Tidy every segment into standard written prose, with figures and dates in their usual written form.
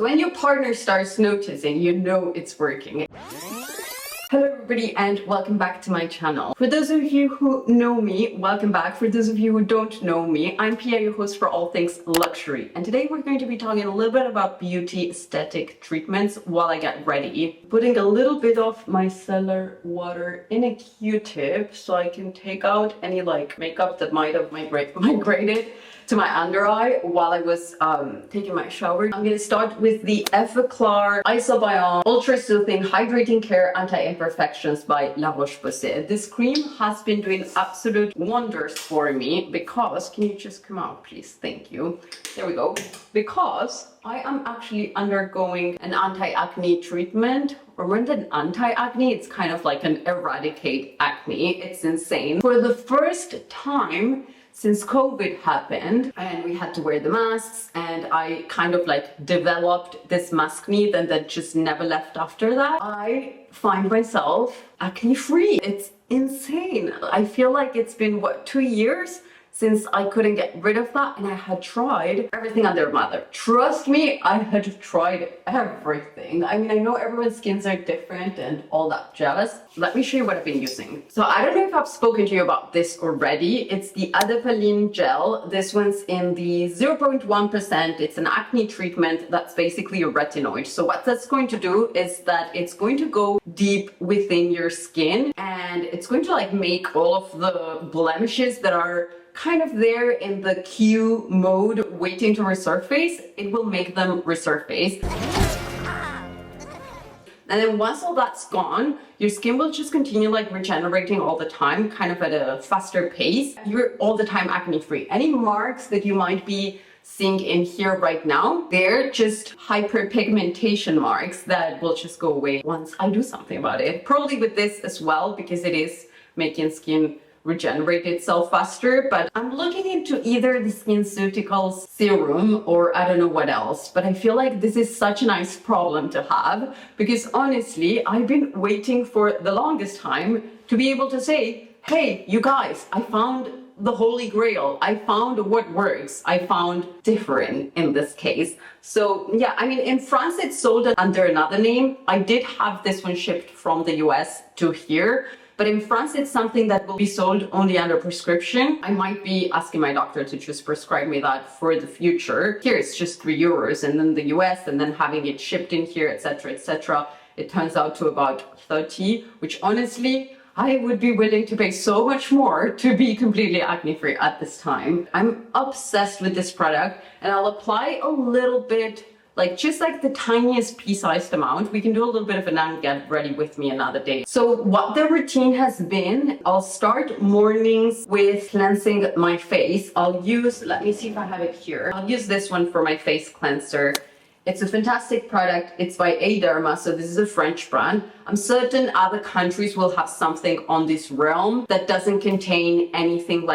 When your partner starts noticing, you know it's working. Hello everybody and welcome back to my channel. For those of you who know me, welcome back. For those of you who don't know me, I'm Pia, your host for all things luxury. And today we're going to be talking a little bit about beauty aesthetic treatments while I get ready. Putting a little bit of micellar water in a Q-tip so I can take out any makeup that might have migrated to my under eye while I was taking my shower. I'm going to start with the Effaclar Isobiome Ultra Soothing Hydrating Care Anti-Imperfections by La Roche-Posay. This cream has been doing absolute wonders for me because, can you just come out please? Thank you. There we go. Because I am actually undergoing an anti-acne treatment. Or more than anti-acne, it's kind of like an eradicate acne. It's insane. For the first time since COVID happened and we had to wear the masks, and I kind of developed this mask need and then just never left after that, I find myself acne free. It's insane. I feel like it's been, what, 2 years since I couldn't get rid of that, and I had tried everything under mother. Trust me, I had tried everything. I mean, I know everyone's skins are different and all that jazz. Let me show you what I've been using. So I don't know if I've spoken to you about this already. It's the Adapalene gel. This one's in the 0.1%. It's an acne treatment that's basically a retinoid. So what that's going to do is that it's going to go deep within your skin, and it's going to make all of the blemishes that are kind of there in the Q mode waiting to resurface. It will make them resurface. And then once all that's gone, your skin will just continue regenerating all the time, kind of at a faster pace. You're all the time acne free. Any marks that you might be seeing in here right now, they're just hyperpigmentation marks that will just go away once I do something about it. Probably with this as well, because it is making skin regenerate itself faster. But I'm looking into either the SkinCeuticals serum or I don't know what else, but I feel like this is such a nice problem to have, because honestly I've been waiting for the longest time to be able to say, hey you guys, I found the holy grail. I found what works. I found DIFFERIN in this case. So yeah, I mean, in France it's sold under another name. I did have this one shipped from the US to here, but in France, it's something that will be sold only under prescription. I might be asking my doctor to just prescribe me that for the future. Here, it's just €3, and then the US, and then having it shipped in here, etc., it turns out to about 30, which honestly, I would be willing to pay so much more to be completely acne-free at this time. I'm obsessed with this product, and I'll apply a little bit, just the tiniest pea-sized amount. We can do a little bit of an and get ready with me another day. So what the routine has been, I'll start mornings with cleansing my face. I'll use, let me see if I have it here. I'll use this one for my face cleanser. It's a fantastic product. It's by Derma, so this is a French brand. I'm certain other countries will have something on this realm that doesn't contain anything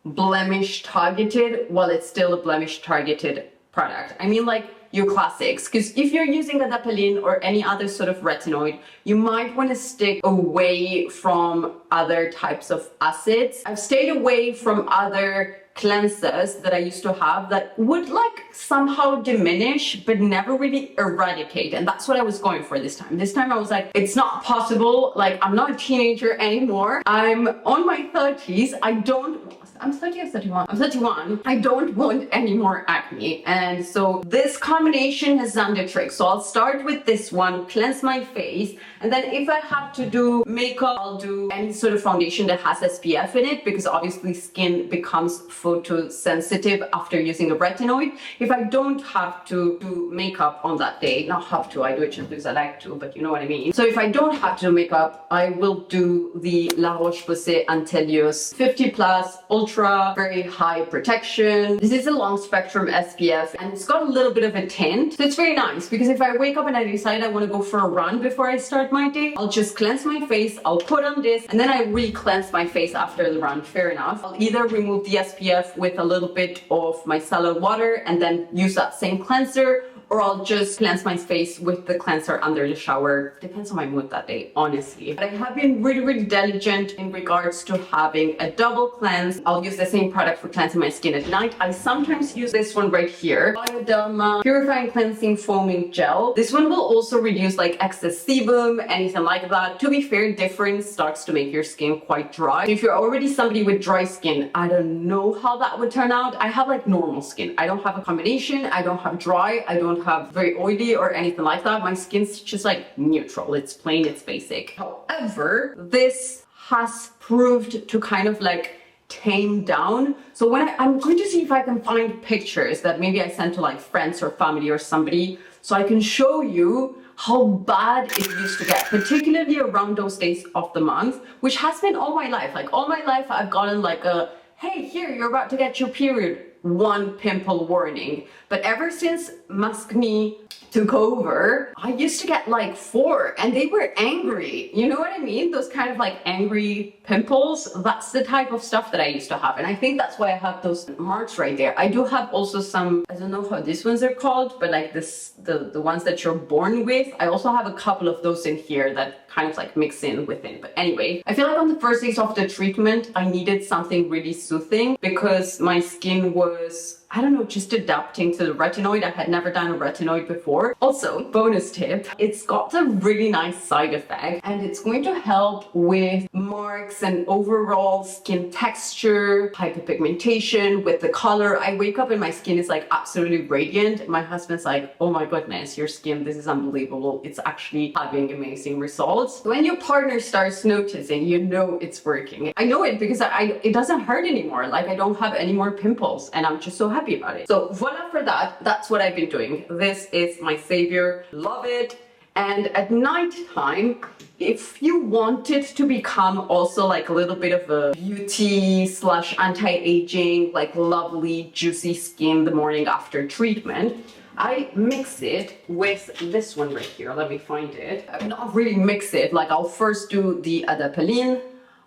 blemish targeted, while it's still a blemish targeted product. I mean your classics, because if you're using Adapalene or any other sort of retinoid, you might want to stick away from other types of acids. I've stayed away from other cleansers that I used to have that would somehow diminish but never really eradicate, and that's what I was going for this time. This time I was like, it's not possible. I'm not a teenager anymore. I'm on my 30s. I'm 30 or 31? I'm 31. I don't want any more acne. And so this combination has done the trick. So I'll start with this one, cleanse my face. And then if I have to do makeup, I'll do any sort of foundation that has SPF in it, because obviously skin becomes photosensitive after using a retinoid. If I don't have to do makeup on that day, not have to, I do it just because I like to, but you know what I mean. So if I don't have to do makeup, I will do the La Roche-Posay Antelios 50+ Ultra, very high protection. This is a long spectrum SPF, and it's got a little bit of a tint. So it's very nice, because if I wake up and I decide I want to go for a run before I start my day, I'll just cleanse my face, I'll put on this, and then I re-cleanse my face after the run. Fair enough. I'll either remove the SPF with a little bit of micellar water and then use that same cleanser, or I'll just cleanse my face with the cleanser under the shower. Depends on my mood that day, honestly. But I have been really diligent in regards to having a double cleanse. I'll use the same product for cleansing my skin at night. I sometimes use this one right here, Bioderma Purifying Cleansing Foaming Gel. This one will also reduce like excess sebum, anything like that. To be fair, Differin starts to make your skin quite dry. If you're already somebody with dry skin, I don't know how that would turn out. I have like normal skin. I don't have a combination. I don't have dry. I don't have very oily or anything like that. My skin's just like neutral. It's plain, it's basic. However, this has proved to kind of like tame down. So when I'm going to see if I can find pictures that maybe I sent to like friends or family or somebody, so I can show you how bad it used to get, particularly around those days of the month, which has been all my life. Like all my life, I've gotten like a, hey, here, you're about to get your period, one pimple warning. But ever since ACNE took over, I used to get like 4, and they were angry. You know what I mean? Those kind of like angry pimples. That's the type of stuff that I used to have. And I think that's why I have those marks right there. I do have also some, I don't know how these ones are called, but like this, the ones that you're born with. I also have a couple of those in here that kind of like mix in within. But anyway, I feel like on the first days of the treatment, I needed something really soothing because my skin was, I don't know, just adapting to the retinoid. I had never done a retinoid before. Also, bonus tip, it's got a really nice side effect, and it's going to help with marks and overall skin texture, hyperpigmentation, with the color. I wake up and my skin is like absolutely radiant. My husband's like, oh my goodness, your skin, this is unbelievable. It's actually having amazing results. When your partner starts noticing, you know it's working. I know it because it doesn't hurt anymore. Like I don't have any more pimples, and I'm just so happy about it. So voila for that. That's what I've been doing. This is my savior. Love it. And at night time, if you want it to become also like a little bit of a beauty slash anti-aging, like lovely juicy skin the morning after treatment, I mix it with this one right here. Let me find it. I'm not really mix it. Like I'll first do the Adapalene.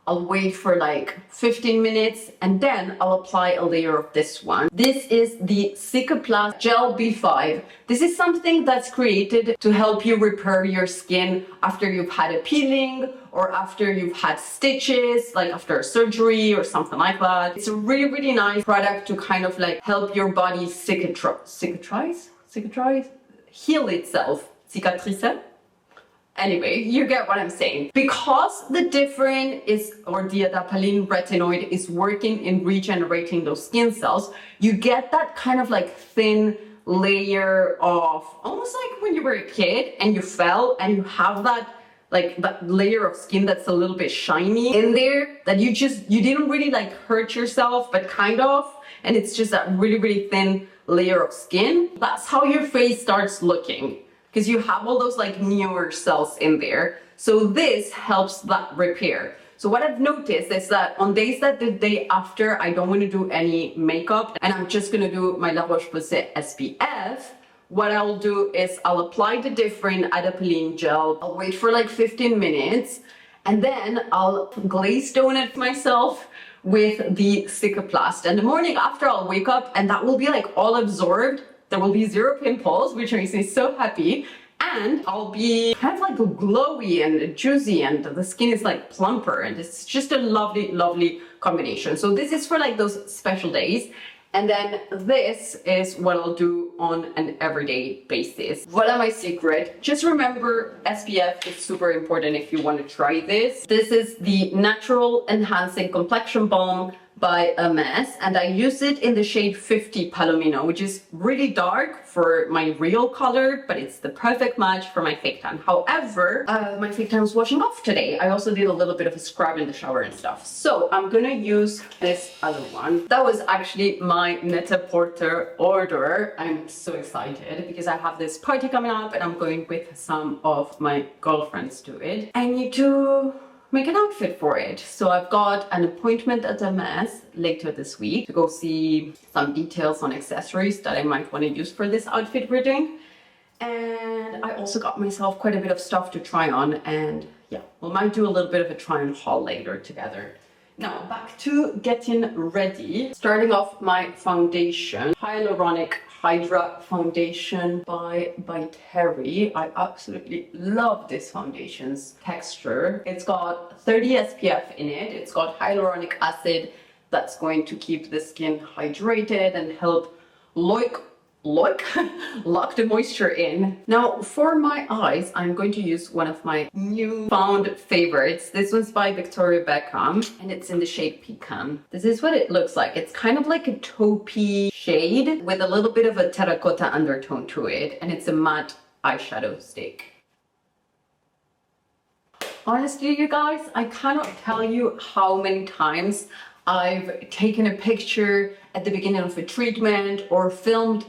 I'll wait for like 15 minutes and then I'll apply a layer of this one. This is the Cicaplast Gel B5. This is something that's created to help you repair your skin after you've had a peeling or after you've had stitches, like after a surgery or something like that. It's a really nice product to kind of like help your body heal itself. Cicatrice? Anyway, you get what I'm saying. Because the Differin or the Adapalene retinoid is working in regenerating those skin cells, you get that kind of like thin layer of, almost like when you were a kid and you fell and you have that like that layer of skin that's a little bit shiny in there, that you didn't really like hurt yourself, but kind of, and it's just that really thin layer of skin. That's how your face starts looking, because you have all those like newer cells in there. So this helps that repair. So what I've noticed is that on days that the day after I don't want to do any makeup and I'm just going to do my La Roche-Posay SPF, what I'll do is I'll apply the Differin Adapalene gel. I'll wait for like 15 minutes and then I'll glaze donut myself with the Cicaplast. And the morning after I'll wake up and that will be like all absorbed. There will be 0 pimples, which makes me so happy. And I'll be kind of like glowy and juicy and the skin is like plumper and it's just a lovely combination. So this is for like those special days. And then this is what I'll do on an everyday basis. Voila my secret. Just remember SPF is super important if you want to try this. This is the Natural Enhancing Complexion Balm by ACNE, and I use it in the shade 50 Palomino, which is really dark for my real color, but it's the perfect match for my fake tan. However, my fake tan is washing off today. I also did a little bit of a scrub in the shower and stuff. So I'm gonna use this other one. That was actually my Net-a-Porter order. I'm so excited because I have this party coming up and I'm going with some of my girlfriends to it. I need to make an outfit for it. So I've got an appointment at ACNE later this week to go see some details on accessories that I might want to use for this outfit we're doing. And I also got myself quite a bit of stuff to try on, and yeah, we might do a little bit of a try on haul later together. Now back to getting ready. Starting off my foundation, hyaluronic Hydra foundation by Terry. I absolutely love this foundation's texture. It's got 30 SPF in it. It's got hyaluronic acid that's going to keep the skin hydrated and help lock the moisture in. Now for my eyes, I'm going to use one of my new found favorites. This one's by Victoria Beckham and it's in the shade Pecan. This is what it looks like. It's kind of like a taupey shade with a little bit of a terracotta undertone to it, and it's a matte eyeshadow stick. Honestly, you guys, I cannot tell you how many times I've taken a picture at the beginning of a treatment or filmed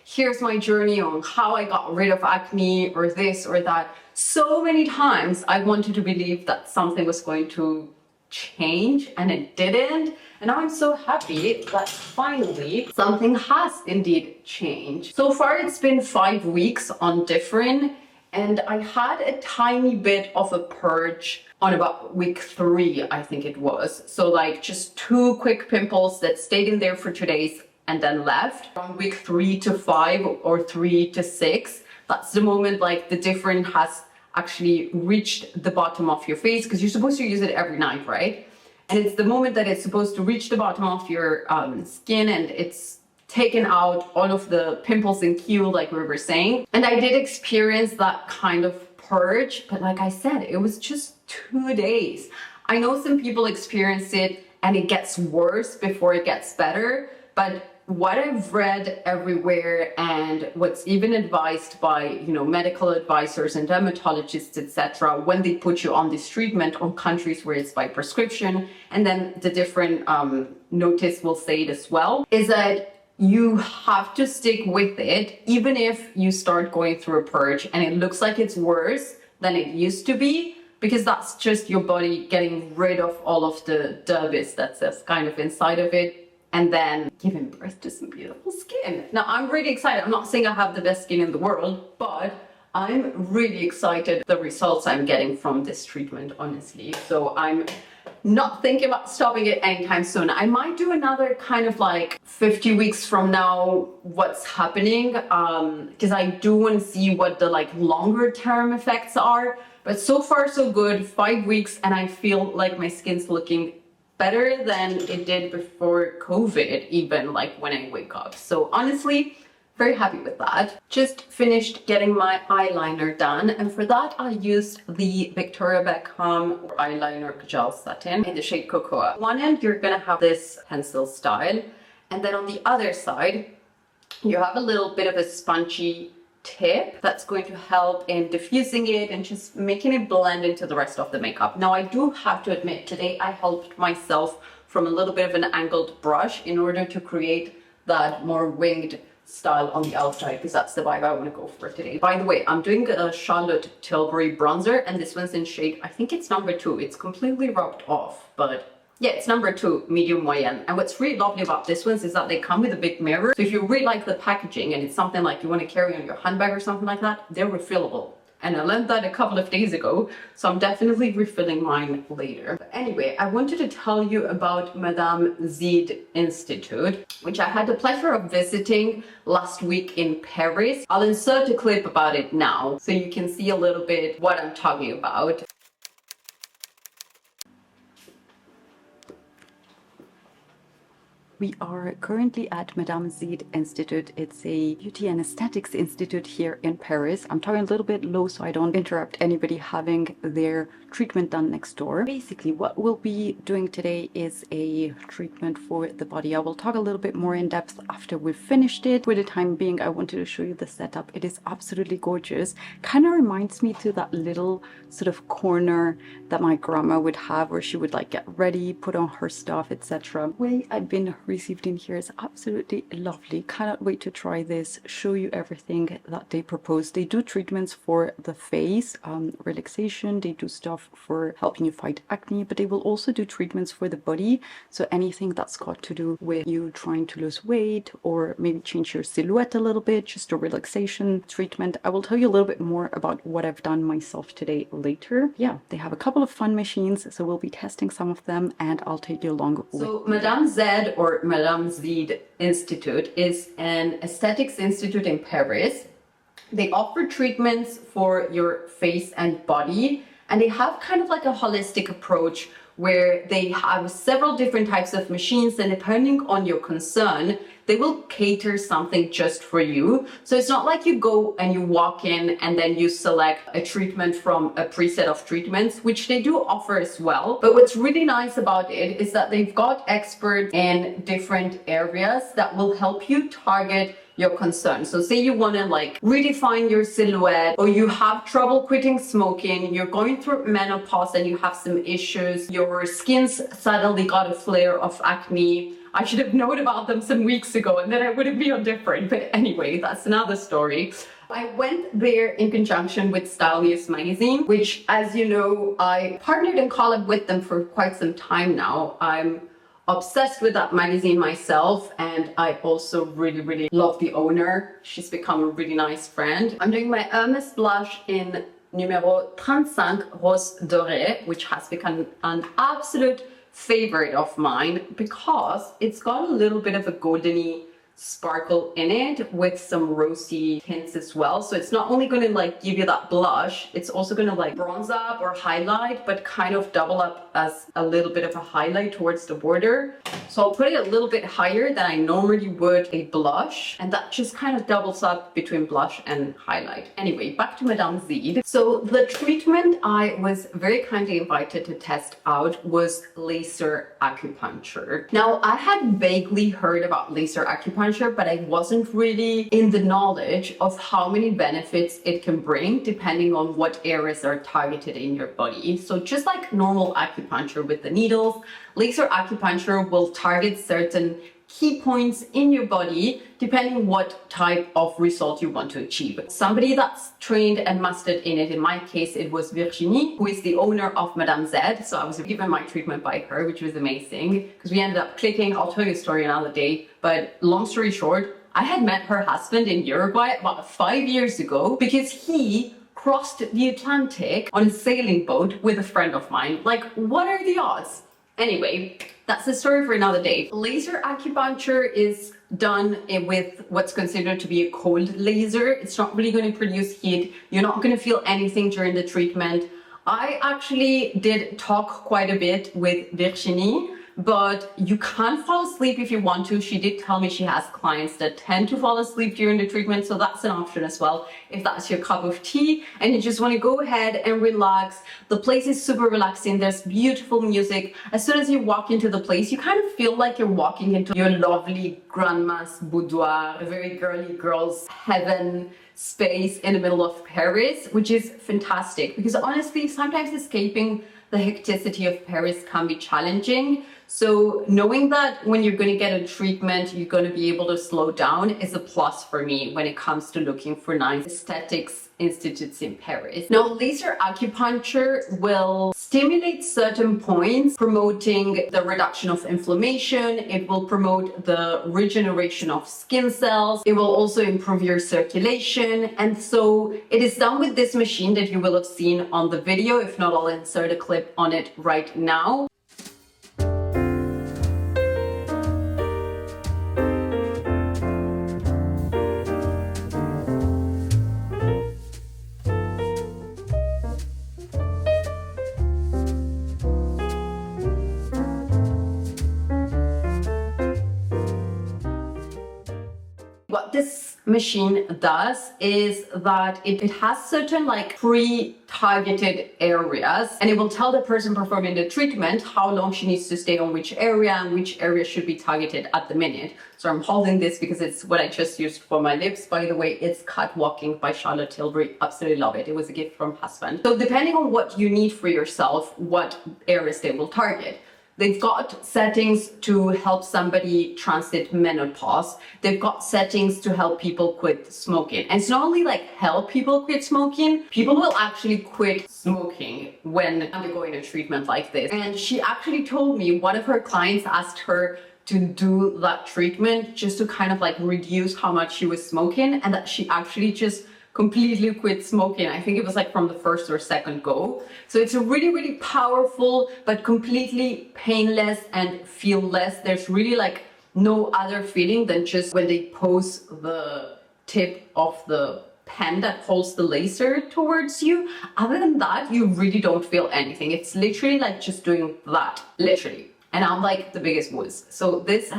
here's my journey on how I got rid of acne or this or that. So many times I wanted to believe that something was going to change and it didn't. And I'm so happy that finally something has indeed changed. So far it's been 5 weeks on DIFFERIN, and I had a tiny bit of a purge on about week 3, I think it was. So like just 2 quick pimples that stayed in there for 2 days and then left. From week 3 to 5 or 3 to 6, that's the moment like the DIFFERIN has actually reached the bottom of your face, because you're supposed to use it every night, right? And it's the moment that it's supposed to reach the bottom of your skin and it's taken out all of the pimples and Q, like we were saying. And I did experience that kind of purge, but like I said, it was just 2 days. I know some people experience it and it gets worse before it gets better, but what I've read everywhere and what's even advised by, you know, medical advisors and dermatologists, etc., when they put you on this treatment on countries where it's by prescription, and then the different notice will say it as well, is that you have to stick with it even if you start going through a purge and it looks like it's worse than it used to be, because that's just your body getting rid of all of the dermis that's kind of inside of it, and then giving birth to some beautiful skin. Now, I'm really excited. I'm not saying I have the best skin in the world, but I'm really excited the results I'm getting from this treatment, honestly. So I'm not thinking about stopping it anytime soon. I might do another kind of like 50 weeks from now, what's happening, because I do want to see what the like longer term effects are. But so far so good, 5 weeks, and I feel like my skin's looking better than it did before COVID, even like when I wake up. So honestly, very happy with that. Just finished getting my eyeliner done, and for that I used the Victoria Beckham eyeliner gel satin in the shade Cocoa. On one end you're gonna have this pencil style, and then on the other side you have a little bit of a spongy tip that's going to help in diffusing it and just making it blend into the rest of the makeup. Now I do have to admit, today I helped myself from a little bit of an angled brush in order to create that more winged style on the outside, because that's the vibe I want to go for today. By the way, I'm doing a Charlotte Tilbury bronzer, and this one's in shade, I think it's number 2. It's completely rubbed off, but yeah, it's number 2, medium moyen. And what's really lovely about this ones is that they come with a big mirror. So if you really like the packaging and it's something like you want to carry on your handbag or something like that, they're refillable. And I learned that a couple of days ago, so I'm definitely refilling mine later. But anyway, I wanted to tell you about Madame Z Institut, which I had the pleasure of visiting last week in Paris. I'll insert a clip about it now, so you can see a little bit what I'm talking about. We are currently at Madame Z Institut. It's a beauty and aesthetics institute here in Paris. I'm talking a little bit low so I don't interrupt anybody having their treatment done next door. Basically, what we'll be doing today is a treatment for the body. I will talk a little bit more in depth after we've finished it. For the time being, I wanted to show you the setup. It is absolutely gorgeous. Kind of reminds me to that little sort of corner that my grandma would have, where she would like get ready, put on her stuff, etc. The way I've been received in here is absolutely lovely. Cannot wait to try this, show you everything that they propose. They do treatments for the face, relaxation. They do stuff for helping you fight acne, but they will also do treatments for the body. So anything that's got to do with you trying to lose weight or maybe change your silhouette a little bit, just a relaxation treatment. I will tell you a little bit more about what I've done myself today later. Yeah, they have a couple of fun machines, so we'll be testing some of them and I'll take you along with. So Madame Z, or for Madame Z Institut is an aesthetics institute in Paris. They offer treatments for your face and body, and they have kind of like a holistic approach where they have several different types of machines, and depending on your concern, they will cater something just for you. So it's not like you go and you walk in and then you select a treatment from a preset of treatments, which they do offer as well. But what's really nice about it is that they've got experts in different areas that will help you target your concerns. So say you want to like redefine your silhouette, or you have trouble quitting smoking, you're going through menopause and you have some issues, your skin's suddenly got a flare of acne. I should have known about them some weeks ago and then I wouldn't be on Different. But anyway, that's another story. I went there in conjunction with Style News magazine, which, as you know, I partnered and collabed with them for quite some time now. I'm obsessed with that magazine myself, and I also really love the owner. She's become a really nice friend. I'm doing my Hermes blush in numero 35 Rose Doré, which has become an absolute favorite of mine because it's got a little bit of a goldeny sparkle in it with some rosy tints as well. So it's not only going to like give you that blush, it's also going to like bronze up or highlight, but kind of double up as a little bit of a highlight towards the border. So I'll put it a little bit higher than I normally would a blush, and that just kind of doubles up between blush and highlight. Anyway, back to Madame Z. So the treatment I was very kindly invited to test out was laser acupuncture. Now, I had vaguely heard about laser acupuncture, but I wasn't really in the knowledge of how many benefits it can bring depending on what areas are targeted in your body. So just like normal acupuncture with the needles, laser acupuncture will target certain key points in your body depending what type of result you want to achieve. Somebody that's trained and mastered in it, in my case it was Virginie, who is the owner of Madame Z. So I was given my treatment by her, which was amazing because we ended up clicking. I'll tell you a story another day, but long story short, I had met her husband in Uruguay about 5 years ago because he crossed the Atlantic on a sailing boat with a friend of mine. Like, what are the odds? Anyway, that's a story for another day. Laser acupuncture is done with what's considered to be a cold laser. It's not really going to produce heat. You're not going to feel anything during the treatment. I actually did talk quite a bit with Virginie, but you can fall asleep if you want to. She did tell me she has clients that tend to fall asleep during the treatment, so that's an option as well if that's your cup of tea and you just want to go ahead and relax. The place is super relaxing. There's beautiful music. As soon as you walk into the place, you kind of feel like you're walking into your lovely grandma's boudoir, a very girly girl's heaven space in the middle of Paris, which is fantastic because honestly, sometimes escaping the hecticity of Paris can be challenging. So knowing that when you're going to get a treatment, you're going to be able to slow down is a plus for me when it comes to looking for nice aesthetics institutes in Paris. Now, laser acupuncture will stimulate certain points, promoting the reduction of inflammation. It will promote the regeneration of skin cells. It will also improve your circulation. And so it is done with this machine that you will have seen on the video. If not, I'll insert a clip on it right now. What this machine does is that it has certain like pre-targeted areas, and it will tell the person performing the treatment how long she needs to stay on which area and which area should be targeted at the minute. So I'm holding this because it's what I just used for my lips. By the way, it's Catwalking by Charlotte Tilbury. Absolutely love it. It was a gift from husband. So depending on what you need for yourself, what areas they will target. They've got settings to help somebody transit menopause. They've got settings to help people quit smoking. And it's not only like help people quit smoking, people will actually quit smoking when undergoing a treatment like this. And she actually told me one of her clients asked her to do that treatment just to kind of like reduce how much she was smoking, and that she actually just completely quit smoking. I think it was like from the first or second go. So it's a really powerful but completely painless and feel-less. There's really like no other feeling than just when they pose the tip of the pen that holds the laser towards you. Other than that, you really don't feel anything. It's literally like just doing that, literally. And I'm like the biggest wuss. So it's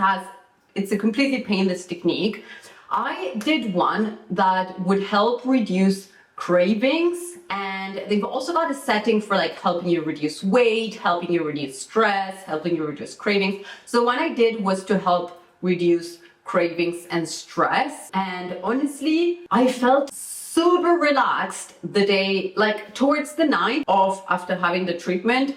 a completely painless technique. I did one that would help reduce cravings, and they've also got a setting for like helping you reduce weight, helping you reduce stress, helping you reduce cravings. So what I did was to help reduce cravings and stress, and honestly I felt super relaxed the day, like towards the night of after having the treatment,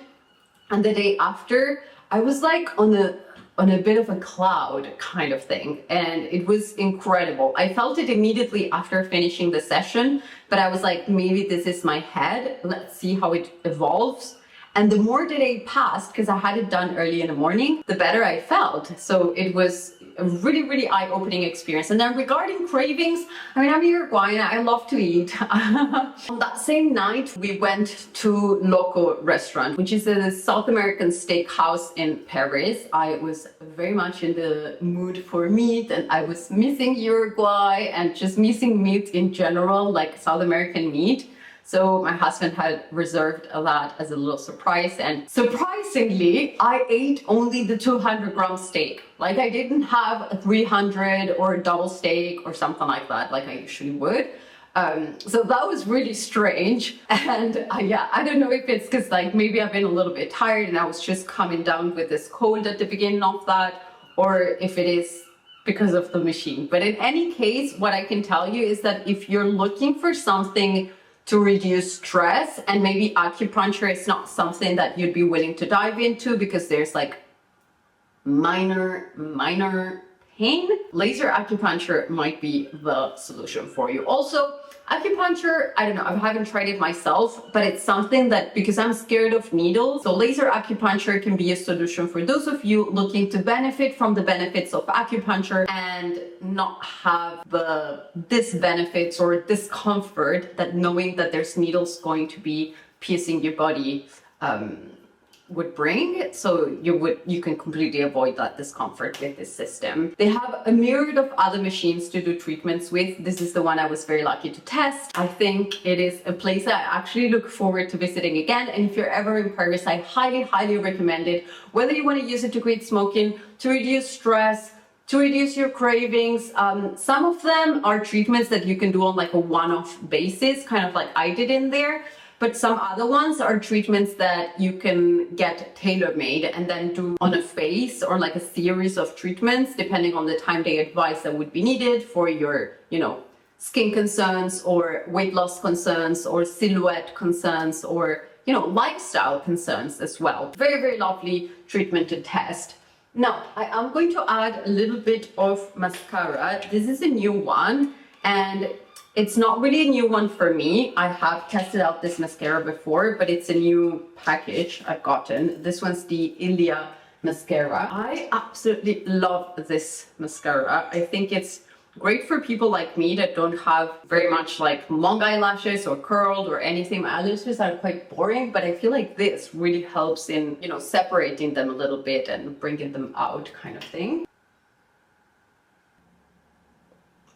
and the day after I was like on a bit of a cloud kind of thing, and it was incredible. I felt it immediately after finishing the session, but I was like, maybe this is my head, let's see how it evolves. And the more the day passed, because I had it done early in the morning, the better I felt. So it was a really, really eye-opening experience. And then regarding cravings, I mean, I'm Uruguayan, I love to eat. On that same night, we went to Loco restaurant, which is a South American steakhouse in Paris. I was very much in the mood for meat, and I was missing Uruguay and just missing meat in general, like South American meat. So my husband had reserved that as a little surprise, and surprisingly, I ate only the 200-gram steak. Like I didn't have a 300 or a double steak or something like that, like I usually would. So that was really strange. And yeah, I don't know if it's because like maybe I've been a little bit tired and I was just coming down with this cold at the beginning of that, or if it is because of the machine. But in any case, what I can tell you is that if you're looking for something to reduce stress, and maybe acupuncture is not something that you'd be willing to dive into because there's like minor pain, laser acupuncture might be the solution for you. Also, acupuncture, I don't know, I haven't tried it myself, but it's something that, because I'm scared of needles, so laser acupuncture can be a solution for those of you looking to benefit from the benefits of acupuncture and not have the disbenefits or discomfort that knowing that there's needles going to be piercing your body would bring. So you can completely avoid that discomfort with this system. They have a myriad of other machines to do treatments with. This is the one I was very lucky to test. I think it is a place I actually look forward to visiting again. And if you're ever in Paris, I highly recommend it. Whether you want to use it to quit smoking, to reduce stress, to reduce your cravings. Some of them are treatments that you can do on like a one-off basis, kind of like I did in there. But some other ones are treatments that you can get tailor-made and then do on a face, or like a series of treatments, depending on the time they advise that would be needed for your, skin concerns or weight loss concerns or silhouette concerns or, lifestyle concerns as well. Very, very lovely treatment to test. Now, I am going to add a little bit of mascara. This is a new one, and it's not really a new one for me. I have tested out this mascara before, but it's a new package I've gotten. This one's the Ilia mascara. I absolutely love this mascara. I think it's great for people like me that don't have very much like long eyelashes or curled or anything. My eyelashes are quite boring, but I feel like this really helps in, separating them a little bit and bringing them out kind of thing.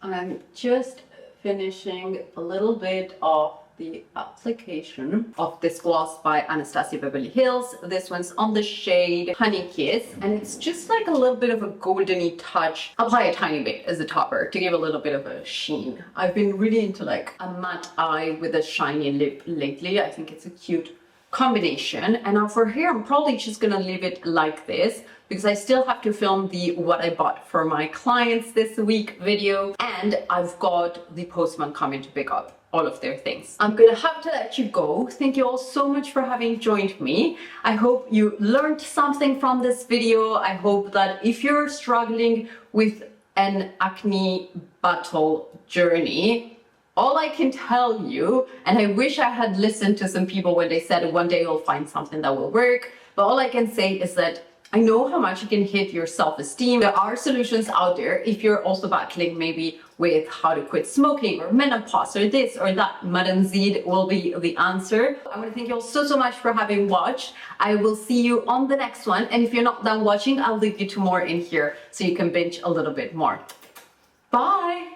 I'm just finishing a little bit of the application of this gloss by Anastasia Beverly Hills. This one's on the shade Honey Kiss, and it's just like a little bit of a goldeny touch. Apply a tiny bit as a topper to give a little bit of a sheen. I've been really into like a matte eye with a shiny lip lately. I think it's a cute combination. And now for hair, I'm probably just gonna leave it like this because I still have to film the what I bought for my clients this week video, and I've got the postman coming to pick up all of their things. I'm gonna have to let you go. Thank you all so much for having joined me. I hope you learned something from this video. I hope that if you're struggling with an acne battle journey, all I can tell you, and I wish I had listened to some people when they said one day you'll find something that will work, but all I can say is that I know how much it can hit your self-esteem. There are solutions out there if you're also battling maybe with how to quit smoking or menopause or this or that. Madame Z will be the answer. I want to thank you all so much for having watched. I will see you on the next one. And if you're not done watching, I'll leave you 2 more in here so you can binge a little bit more. Bye!